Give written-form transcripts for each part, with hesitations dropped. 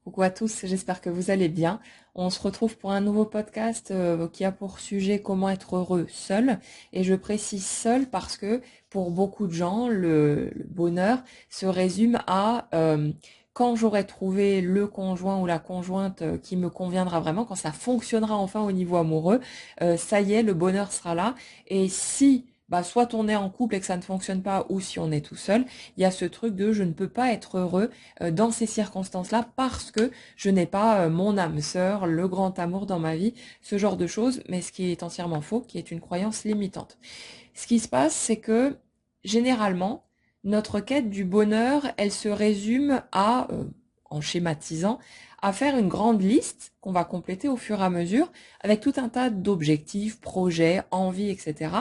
Coucou à tous, j'espère que vous allez bien. On se retrouve pour un nouveau podcast qui a pour sujet comment être heureux seul. Et je précise seul parce que pour beaucoup de gens, le bonheur se résume à quand j'aurai trouvé le conjoint ou la conjointe qui me conviendra vraiment, quand ça fonctionnera enfin au niveau amoureux, ça y est, le bonheur sera là. Et si soit on est en couple et que ça ne fonctionne pas, ou si on est tout seul, il y a ce truc de je ne peux pas être heureux dans ces circonstances-là parce que je n'ai pas mon âme sœur, le grand amour dans ma vie, ce genre de choses, mais ce qui est entièrement faux, qui est une croyance limitante. Ce qui se passe, c'est que généralement, notre quête du bonheur, elle se résume à, en schématisant, à faire une grande liste qu'on va compléter au fur et à mesure avec tout un tas d'objectifs, projets, envies, etc.,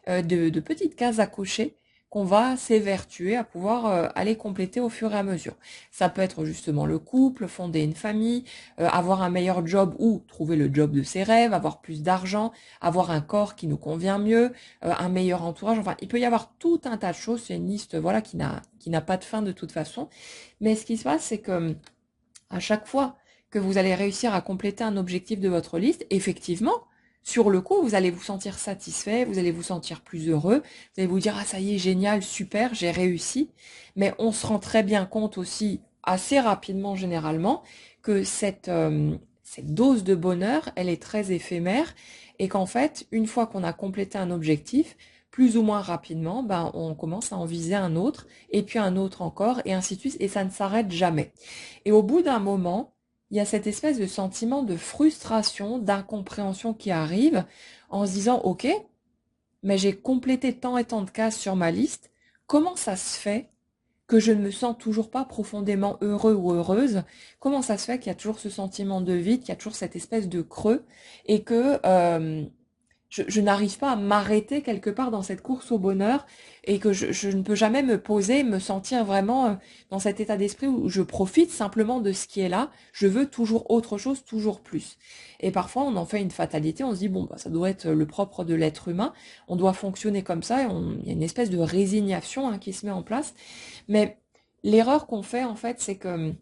de petites cases à cocher qu'on va s'évertuer à pouvoir aller compléter au fur et à mesure. Ça peut être justement le couple, fonder une famille, avoir un meilleur job ou trouver le job de ses rêves, avoir plus d'argent, avoir un corps qui nous convient mieux, un meilleur entourage. Enfin, il peut y avoir tout un tas de choses. C'est une liste, voilà, qui n'a pas de fin de toute façon. Mais ce qui se passe, c'est que à chaque fois que vous allez réussir à compléter un objectif de votre liste, effectivement, sur le coup, vous allez vous sentir satisfait, vous allez vous sentir plus heureux, vous allez vous dire, ah ça y est, génial, super, j'ai réussi. Mais on se rend très bien compte aussi, assez rapidement généralement, que cette dose de bonheur, elle est très éphémère et qu'en fait, une fois qu'on a complété un objectif, plus ou moins rapidement, on commence à en viser un autre, et puis un autre encore, et ainsi de suite, et ça ne s'arrête jamais. Et au bout d'un moment, il y a cette espèce de sentiment de frustration, d'incompréhension qui arrive en se disant, OK, mais j'ai complété tant et tant de cases sur ma liste, comment ça se fait que je ne me sens toujours pas profondément heureux ou heureuse? Comment ça se fait qu'il y a toujours ce sentiment de vide, qu'il y a toujours cette espèce de creux et que je n'arrive pas à m'arrêter quelque part dans cette course au bonheur et que je ne peux jamais me poser, me sentir vraiment dans cet état d'esprit où je profite simplement de ce qui est là. Je veux toujours autre chose, toujours plus. Et parfois, on en fait une fatalité. On se dit, bon, ça doit être le propre de l'être humain. On doit fonctionner comme ça. Il y a une espèce de résignation qui se met en place. Mais l'erreur qu'on fait, en fait, c'est que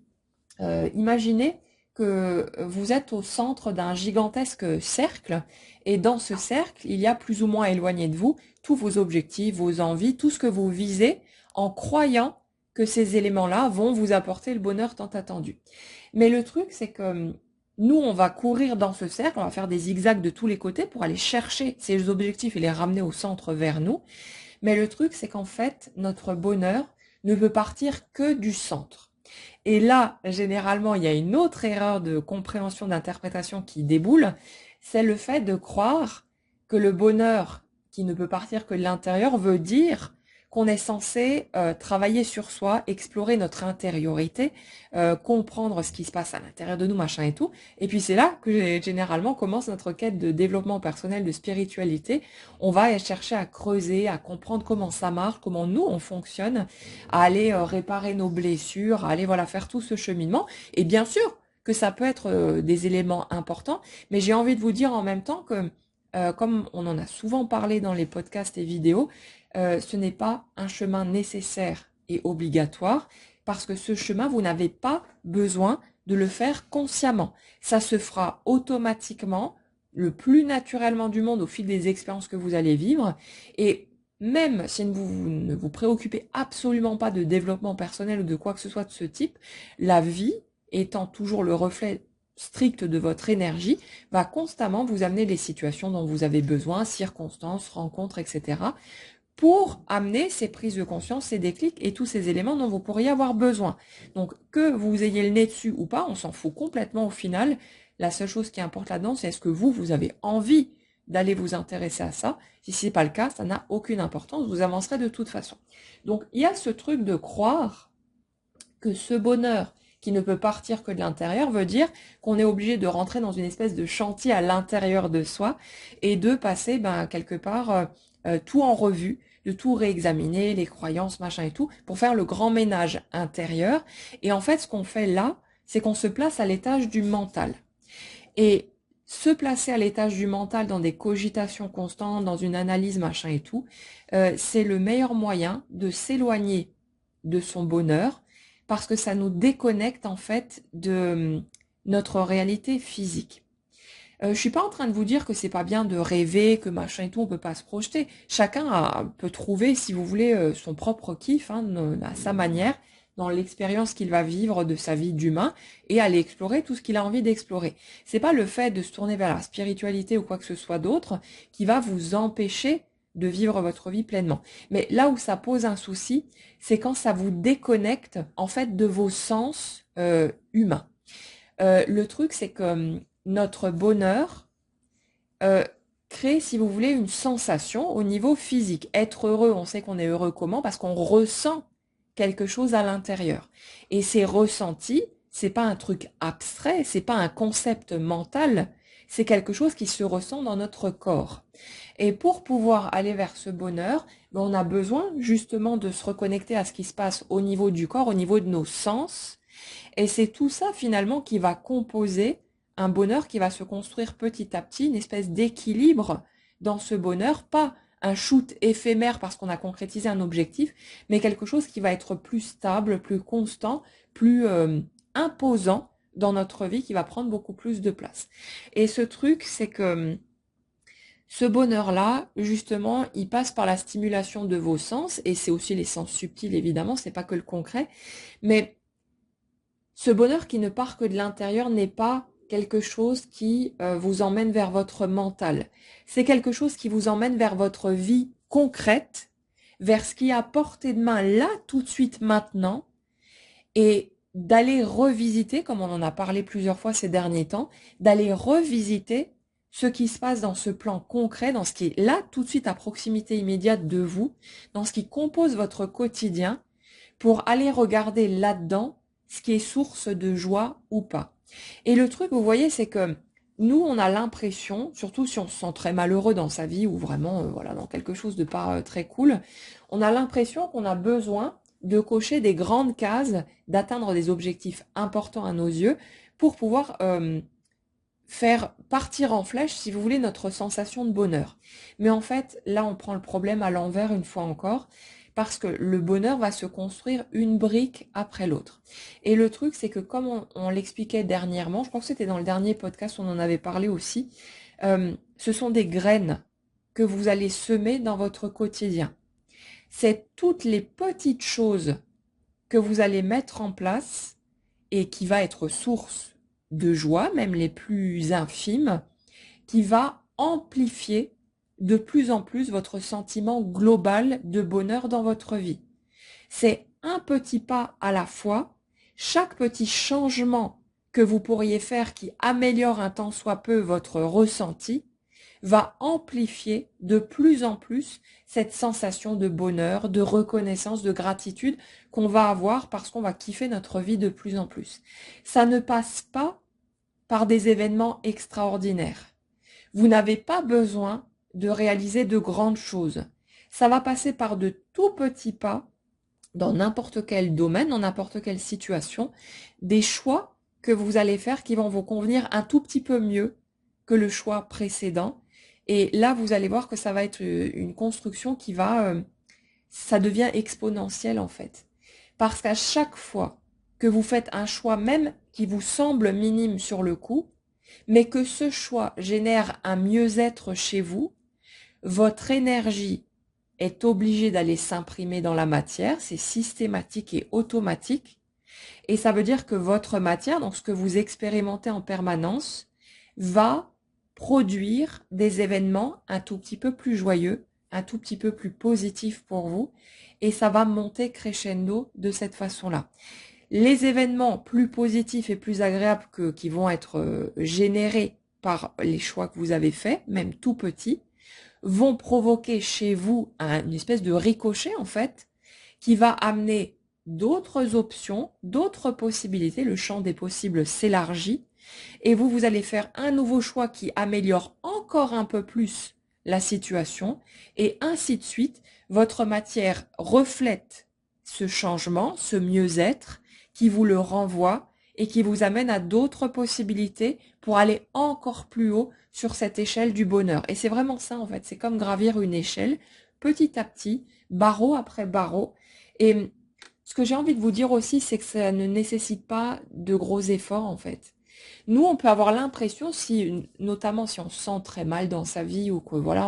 imaginez que vous êtes au centre d'un gigantesque cercle et dans ce cercle, il y a plus ou moins éloigné de vous tous vos objectifs, vos envies, tout ce que vous visez en croyant que ces éléments-là vont vous apporter le bonheur tant attendu. Mais le truc, c'est que nous, on va courir dans ce cercle, on va faire des zigzags de tous les côtés pour aller chercher ces objectifs et les ramener au centre vers nous. Mais le truc, c'est qu'en fait, notre bonheur ne peut partir que du centre. Et là, généralement, il y a une autre erreur de compréhension, d'interprétation qui déboule, c'est le fait de croire que le bonheur qui ne peut partir que de l'intérieur veut dire qu'on est censé travailler sur soi, explorer notre intériorité, comprendre ce qui se passe à l'intérieur de nous, machin et tout. Et puis c'est là que généralement commence notre quête de développement personnel, de spiritualité. On va chercher à creuser, à comprendre comment ça marche, comment nous on fonctionne, à aller réparer nos blessures, à aller voilà faire tout ce cheminement. Et bien sûr que ça peut être des éléments importants, mais j'ai envie de vous dire en même temps que comme on en a souvent parlé dans les podcasts et vidéos, ce n'est pas un chemin nécessaire et obligatoire parce que ce chemin, vous n'avez pas besoin de le faire consciemment. Ça se fera automatiquement, le plus naturellement du monde au fil des expériences que vous allez vivre. Et même si vous ne vous préoccupez absolument pas de développement personnel ou de quoi que ce soit de ce type, la vie, étant toujours le reflet strict de votre énergie, va constamment vous amener les situations dont vous avez besoin, circonstances, rencontres, etc., pour amener ces prises de conscience, ces déclics et tous ces éléments dont vous pourriez avoir besoin. Donc, que vous ayez le nez dessus ou pas, on s'en fout complètement au final. La seule chose qui importe là-dedans, c'est est-ce que vous avez envie d'aller vous intéresser à ça. Si ce n'est pas le cas, ça n'a aucune importance, vous avancerez de toute façon. Donc, il y a ce truc de croire que ce bonheur qui ne peut partir que de l'intérieur veut dire qu'on est obligé de rentrer dans une espèce de chantier à l'intérieur de soi et de passer quelque part tout en revue, de tout réexaminer, les croyances, machin et tout, pour faire le grand ménage intérieur. Et en fait, ce qu'on fait là, c'est qu'on se place à l'étage du mental. Et se placer à l'étage du mental dans des cogitations constantes, dans une analyse, machin et tout, c'est le meilleur moyen de s'éloigner de son bonheur parce que ça nous déconnecte en fait de notre réalité physique. Je suis pas en train de vous dire que c'est pas bien de rêver, que machin et tout, on peut pas se projeter. Chacun peut trouver, si vous voulez, son propre kiff, hein, à sa manière, dans l'expérience qu'il va vivre de sa vie d'humain, et aller explorer tout ce qu'il a envie d'explorer. C'est pas le fait de se tourner vers la spiritualité ou quoi que ce soit d'autre qui va vous empêcher de vivre votre vie pleinement. Mais là où ça pose un souci, c'est quand ça vous déconnecte, en fait, de vos sens humains. Le truc, c'est que notre bonheur crée, si vous voulez, une sensation au niveau physique. Être heureux, on sait qu'on est heureux comment? Parce qu'on ressent quelque chose à l'intérieur. Et ces ressentis, c'est pas un truc abstrait, c'est pas un concept mental, c'est quelque chose qui se ressent dans notre corps. Et pour pouvoir aller vers ce bonheur, ben, on a besoin justement de se reconnecter à ce qui se passe au niveau du corps, au niveau de nos sens. Et c'est tout ça finalement qui va composer un bonheur qui va se construire petit à petit, une espèce d'équilibre dans ce bonheur, pas un shoot éphémère parce qu'on a concrétisé un objectif, mais quelque chose qui va être plus stable, plus constant, plus imposant dans notre vie, qui va prendre beaucoup plus de place. Et ce truc, c'est que ce bonheur-là, justement, il passe par la stimulation de vos sens, et c'est aussi les sens subtils, évidemment, c'est pas que le concret, mais ce bonheur qui ne part que de l'intérieur n'est pas quelque chose qui vous emmène vers votre mental. C'est quelque chose qui vous emmène vers votre vie concrète, vers ce qui est à portée de main là, tout de suite, maintenant, et d'aller revisiter, comme on en a parlé plusieurs fois ces derniers temps, d'aller revisiter ce qui se passe dans ce plan concret, dans ce qui est là, tout de suite, à proximité immédiate de vous, dans ce qui compose votre quotidien, pour aller regarder là-dedans ce qui est source de joie ou pas. Et le truc, vous voyez, c'est que nous, on a l'impression, surtout si on se sent très malheureux dans sa vie ou vraiment voilà, dans quelque chose de pas très cool, on a l'impression qu'on a besoin de cocher des grandes cases, d'atteindre des objectifs importants à nos yeux pour pouvoir faire partir en flèche, si vous voulez, notre sensation de bonheur. Mais en fait, là, on prend le problème à l'envers une fois encore, parce que le bonheur va se construire une brique après l'autre. Et le truc, c'est que comme on l'expliquait dernièrement, je crois que c'était dans le dernier podcast, on en avait parlé aussi, ce sont des graines que vous allez semer dans votre quotidien. C'est toutes les petites choses que vous allez mettre en place et qui va être source de joie, même les plus infimes, qui va amplifier de plus en plus votre sentiment global de bonheur dans votre vie. C'est un petit pas à la fois. Chaque petit changement que vous pourriez faire qui améliore un tant soit peu votre ressenti va amplifier de plus en plus cette sensation de bonheur, de reconnaissance, de gratitude qu'on va avoir parce qu'on va kiffer notre vie de plus en plus. Ça ne passe pas par des événements extraordinaires. Vous n'avez pas besoin de réaliser de grandes choses. Ça va passer par de tout petits pas dans n'importe quel domaine, dans n'importe quelle situation, des choix que vous allez faire qui vont vous convenir un tout petit peu mieux que le choix précédent. Et là, vous allez voir que ça va être une construction qui va, ça devient exponentiel en fait. Parce qu'à chaque fois que vous faites un choix, même qui vous semble minime sur le coup, mais que ce choix génère un mieux-être chez vous, votre énergie est obligée d'aller s'imprimer dans la matière, c'est systématique et automatique, et ça veut dire que votre matière, donc ce que vous expérimentez en permanence, va produire des événements un tout petit peu plus joyeux, un tout petit peu plus positifs pour vous, et ça va monter crescendo de cette façon-là. Les événements plus positifs et plus agréables qui vont être générés par les choix que vous avez faits, même tout petits, vont provoquer chez vous une espèce de ricochet en fait, qui va amener d'autres options, d'autres possibilités, le champ des possibles s'élargit, et vous allez faire un nouveau choix qui améliore encore un peu plus la situation, et ainsi de suite, votre matière reflète ce changement, ce mieux-être, qui vous le renvoie et qui vous amène à d'autres possibilités pour aller encore plus haut sur cette échelle du bonheur. Et c'est vraiment ça en fait, c'est comme gravir une échelle, petit à petit, barreau après barreau, et ce que j'ai envie de vous dire aussi, c'est que ça ne nécessite pas de gros efforts en fait. Nous, on peut avoir l'impression, si, notamment si on se sent très mal dans sa vie ou que voilà,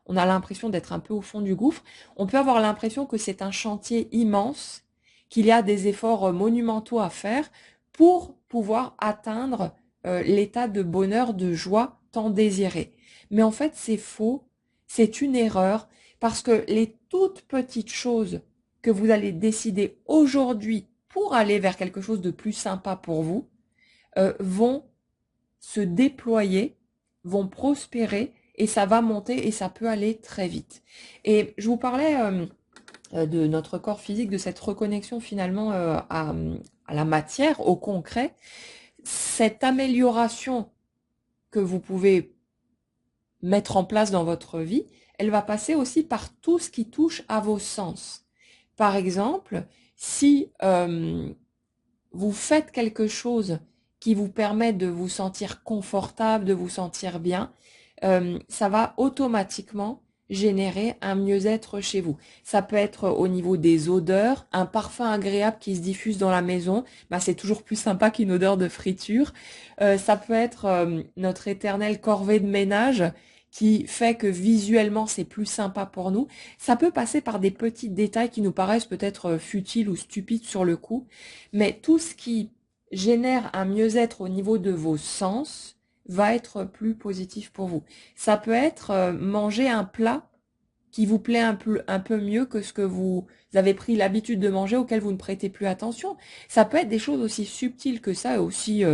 on a l'impression d'être un peu au fond du gouffre, on peut avoir l'impression que c'est un chantier immense, qu'il y a des efforts monumentaux à faire pour pouvoir atteindre l'état de bonheur, de joie tant désiré. Mais en fait, c'est faux, c'est une erreur, parce que les toutes petites choses que vous allez décider aujourd'hui pour aller vers quelque chose de plus sympa pour vous, vont se déployer, vont prospérer et ça va monter et ça peut aller très vite. Et je vous parlais de notre corps physique, de cette reconnexion finalement à la matière, au concret. Cette amélioration que vous pouvez mettre en place dans votre vie, elle va passer aussi par tout ce qui touche à vos sens. Par exemple, si vous faites quelque chose qui vous permet de vous sentir confortable, de vous sentir bien, ça va automatiquement générer un mieux-être chez vous. Ça peut être au niveau des odeurs, un parfum agréable qui se diffuse dans la maison, bah c'est toujours plus sympa qu'une odeur de friture. Ça peut être notre éternelle corvée de ménage qui fait que visuellement c'est plus sympa pour nous. Ça peut passer par des petits détails qui nous paraissent peut-être futiles ou stupides sur le coup, mais tout ce qui génère un mieux-être au niveau de vos sens va être plus positif pour vous. Ça peut être manger un plat qui vous plaît un peu mieux que ce que vous avez pris l'habitude de manger, auquel vous ne prêtez plus attention. Ça peut être des choses aussi subtiles que ça, et aussi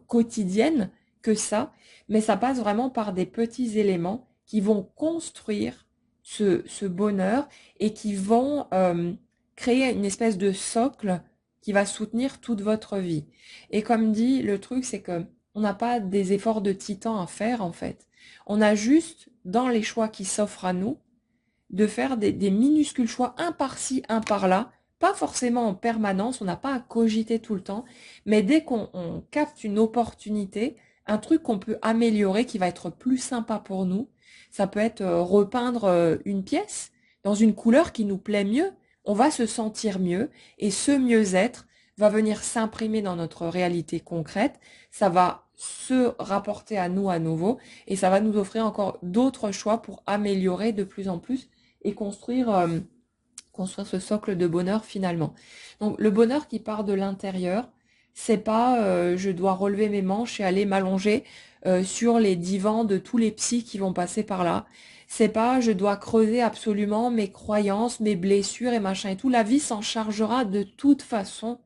quotidiennes que ça, mais ça passe vraiment par des petits éléments qui vont construire ce bonheur et qui vont créer une espèce de socle qui va soutenir toute votre vie. Et comme dit, le truc, c'est que on n'a pas des efforts de titan à faire, en fait. On a juste, dans les choix qui s'offrent à nous, de faire des minuscules choix, un par-ci, un par-là, pas forcément en permanence, on n'a pas à cogiter tout le temps, mais dès qu'on capte une opportunité, un truc qu'on peut améliorer, qui va être plus sympa pour nous, ça peut être repeindre une pièce dans une couleur qui nous plaît mieux, on va se sentir mieux, et ce mieux-être va venir s'imprimer dans notre réalité concrète, ça va se rapporter à nous à nouveau, et ça va nous offrir encore d'autres choix pour améliorer de plus en plus et construire ce socle de bonheur finalement. Donc le bonheur qui part de l'intérieur, c'est pas je dois relever mes manches et aller m'allonger sur les divans de tous les psys qui vont passer par là. C'est pas je dois creuser absolument mes croyances, mes blessures et machin et tout. La vie s'en chargera de toute façon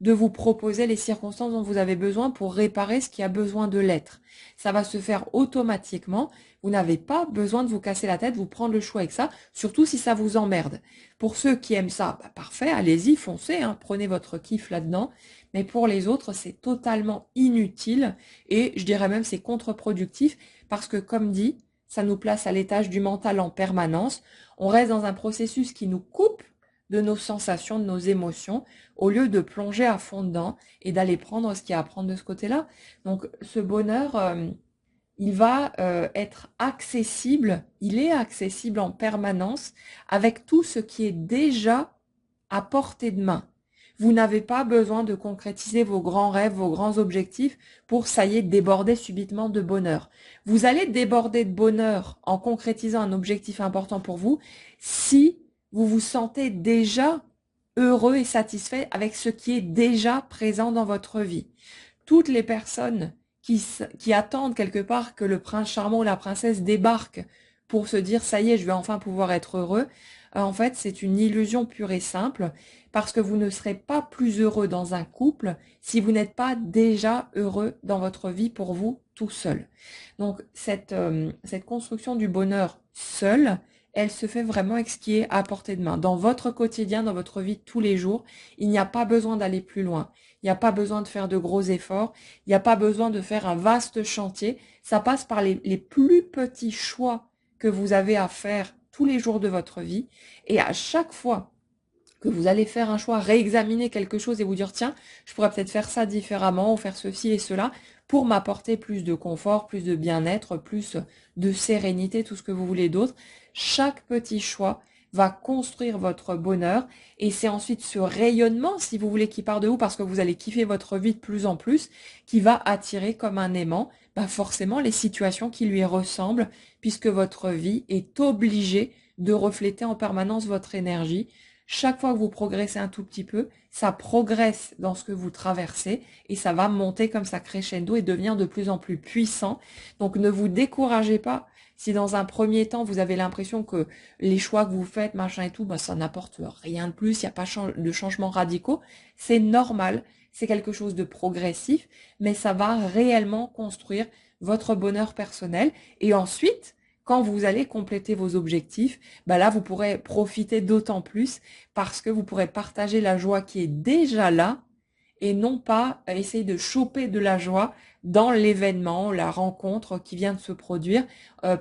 de vous proposer les circonstances dont vous avez besoin pour réparer ce qui a besoin de l'être. Ça va se faire automatiquement. Vous n'avez pas besoin de vous casser la tête, vous prendre le choix avec ça, surtout si ça vous emmerde. Pour ceux qui aiment ça, bah parfait, allez-y, foncez, hein, prenez votre kiff là-dedans. Mais pour les autres, c'est totalement inutile et je dirais même c'est contre-productif parce que comme dit, ça nous place à l'étage du mental en permanence. On reste dans un processus qui nous coupe de nos sensations, de nos émotions, au lieu de plonger à fond dedans et d'aller prendre ce qu'il y a à prendre de ce côté-là. Donc ce bonheur, il va être accessible, il est accessible en permanence avec tout ce qui est déjà à portée de main. Vous n'avez pas besoin de concrétiser vos grands rêves, vos grands objectifs pour, ça y est, déborder subitement de bonheur. Vous allez déborder de bonheur en concrétisant un objectif important pour vous si vous vous sentez déjà heureux et satisfait avec ce qui est déjà présent dans votre vie. Toutes les personnes qui attendent quelque part que le prince charmant ou la princesse débarque pour se dire ça y est, je vais enfin pouvoir être heureux, en fait, c'est une illusion pure et simple parce que vous ne serez pas plus heureux dans un couple si vous n'êtes pas déjà heureux dans votre vie pour vous tout seul. Donc, cette construction du bonheur seul, elle se fait vraiment avec ce qui est à portée de main. Dans votre quotidien, dans votre vie de tous les jours, il n'y a pas besoin d'aller plus loin. Il n'y a pas besoin de faire de gros efforts. Il n'y a pas besoin de faire un vaste chantier. Ça passe par les plus petits choix que vous avez à faire tous les jours de votre vie. Et à chaque fois que vous allez faire un choix, réexaminer quelque chose et vous dire, tiens, je pourrais peut-être faire ça différemment ou faire ceci et cela pour m'apporter plus de confort, plus de bien-être, plus de sérénité, tout ce que vous voulez d'autre. Chaque petit choix va construire votre bonheur. Et c'est ensuite ce rayonnement, si vous voulez, qui part de vous, parce que vous allez kiffer votre vie de plus en plus, qui va attirer comme un aimant, forcément les situations qui lui ressemblent, puisque votre vie est obligée de refléter en permanence votre énergie. Chaque fois que vous progressez un tout petit peu, ça progresse dans ce que vous traversez et ça va monter comme ça crescendo et devenir de plus en plus puissant. Donc ne vous découragez pas si dans un premier temps vous avez l'impression que les choix que vous faites, machin et tout, ça n'apporte rien de plus, il n'y a pas de changements radicaux. C'est normal, c'est quelque chose de progressif, mais ça va réellement construire votre bonheur personnel. Et ensuite, quand vous allez compléter vos objectifs, là, vous pourrez profiter d'autant plus parce que vous pourrez partager la joie qui est déjà là et non pas essayer de choper de la joie dans l'événement, la rencontre qui vient de se produire,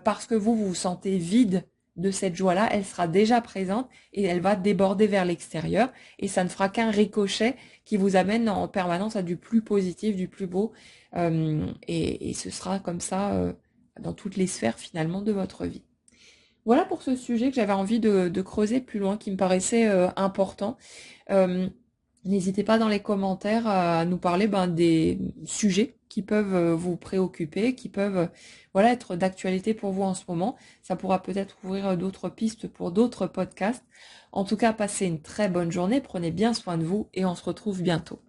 parce que vous vous sentez vide de cette joie-là, elle sera déjà présente et elle va déborder vers l'extérieur et ça ne fera qu'un ricochet qui vous amène en permanence à du plus positif, du plus beau et ce sera comme ça dans toutes les sphères finalement de votre vie. Voilà pour ce sujet que j'avais envie de creuser plus loin, qui me paraissait important. Euh, N'hésitez pas dans les commentaires à nous parler des sujets qui peuvent vous préoccuper, qui peuvent voilà, être d'actualité pour vous en ce moment. Ça pourra peut-être ouvrir d'autres pistes pour d'autres podcasts. En tout cas, passez une très bonne journée, prenez bien soin de vous et on se retrouve bientôt.